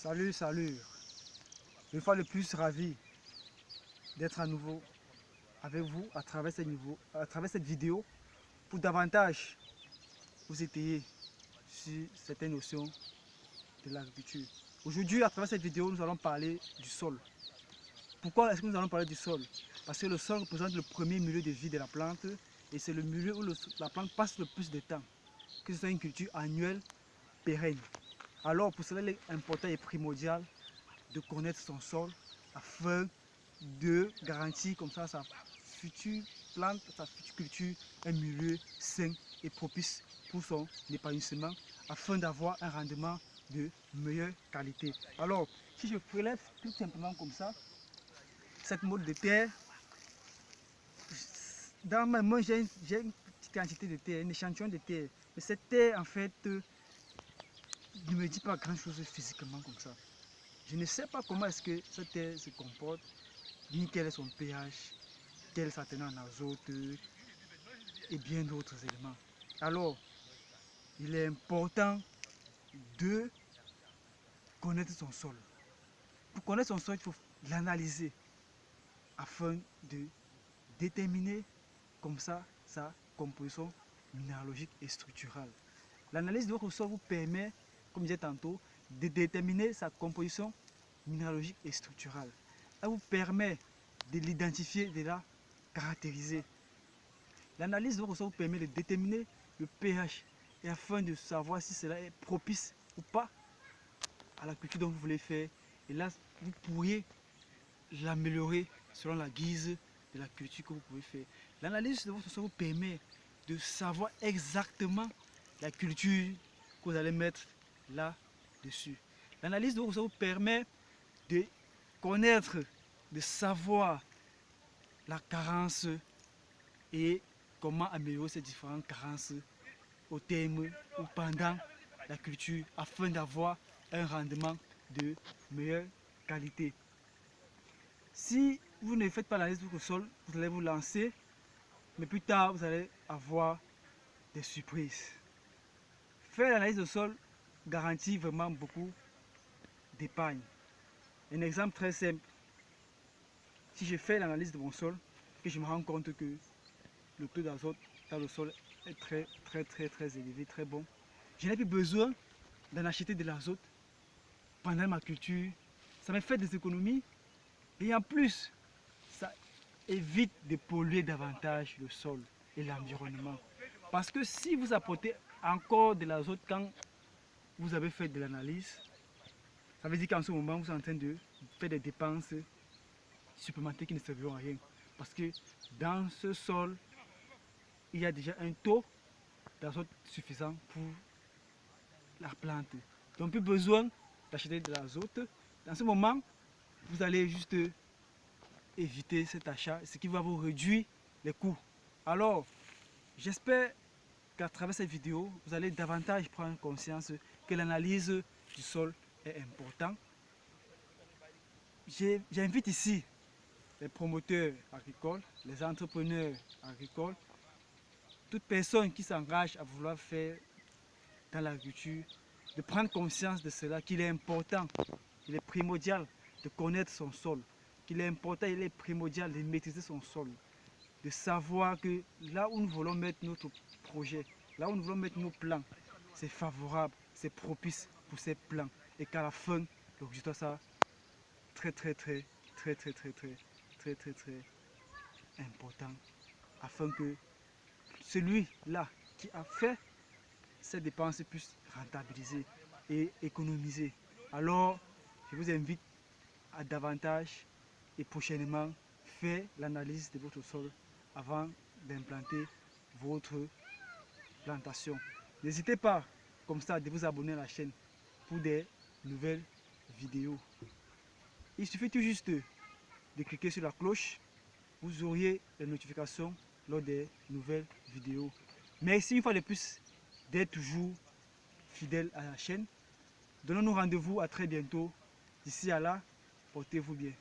Salut. Une fois le plus ravi d'être à nouveau avec vous à travers cette vidéo pour davantage vous étayer sur certaines notions de l'agriculture. Aujourd'hui, à travers cette vidéo, nous allons parler du sol. Pourquoi est-ce que nous allons parler du sol? Parce que le sol représente le premier milieu de vie de la plante et c'est le milieu où la plante passe le plus de temps, que ce soit une culture annuelle, pérenne. Alors pour cela, il est important et primordial de connaître son sol afin de garantir comme ça sa future plante, sa future culture, un milieu sain et propice pour son épanouissement afin d'avoir un rendement de meilleure qualité. Alors, si je prélève tout simplement comme ça, cette mode de terre, dans ma main j'ai une petite quantité de terre, un échantillon de terre. Mais cette terre en fait ne me dit pas grand chose physiquement comme ça. Je ne sais pas comment est-ce que cette terre se comporte, ni quel est son pH, quelle est sa teneur en azote et bien d'autres éléments. Alors, il est important de connaître son sol. Pour connaître son sol, il faut l'analyser afin de déterminer comme ça sa composition minéralogique et structurale. L'analyse de votre sol vous permet, comme je disais tantôt, de déterminer sa composition minéralogique et structurale. Elle vous permet de l'identifier, de la caractériser. L'analyse de votre sol vous permet de déterminer le pH et afin de savoir si cela est propice ou pas à la culture dont vous voulez faire. Et là, vous pourriez l'améliorer selon la guise de la culture que vous pouvez faire. L'analyse de votre sol vous permet de savoir exactement la culture que vous allez mettre là-dessus. L'analyse de votre sol vous permet de connaître, de savoir la carence et comment améliorer ces différentes carences au terme ou pendant la culture afin d'avoir un rendement de meilleure qualité. Si vous ne faites pas l'analyse de votre sol, vous allez vous lancer, mais plus tard vous allez avoir des surprises. Faire l'analyse de sol garantit vraiment beaucoup d'épargne. Un exemple très simple, si je fais l'analyse de mon sol et je me rends compte que le taux d'azote dans le sol est très élevé, très bon, je n'ai plus besoin d'en acheter de l'azote pendant ma culture. Ça me fait des économies et en plus, ça évite de polluer davantage le sol et l'environnement. Parce que si vous apportez encore de l'azote quand vous avez fait de l'analyse, ça veut dire qu'en ce moment, vous êtes en train de faire des dépenses supplémentaires qui ne serviront à rien. Parce que dans ce sol, il y a déjà un taux d'azote suffisant pour la plante. Donc plus besoin d'acheter de l'azote. Dans ce moment, vous allez juste éviter cet achat, ce qui va vous réduire les coûts. Alors, j'espère qu'à travers cette vidéo, vous allez davantage prendre conscience que l'analyse du sol est importante. J'invite ici les promoteurs agricoles, les entrepreneurs agricoles, toute personne qui s'engage à vouloir faire dans l'agriculture, de prendre conscience de cela, qu'il est important, il est primordial de connaître son sol, qu'il est important, il est primordial de maîtriser son sol, de savoir que là où nous voulons mettre notre projet, là où nous voulons mettre nos plans, c'est favorable, c'est propice pour ces plans et qu'à la fin, le résultat sera très important afin que celui-là qui a fait ces dépenses puisse rentabiliser et économiser. Alors, je vous invite à davantage et prochainement faire l'analyse de votre sol avant d'implanter votre plantation. N'hésitez pas comme ça de vous abonner à la chaîne pour des nouvelles vidéos. Il suffit tout juste de cliquer sur la cloche, vous auriez les notifications lors des nouvelles vidéos. Merci une fois de plus d'être toujours fidèle à la chaîne. Donnons-nous rendez-vous à très bientôt. D'ici à là, portez-vous bien.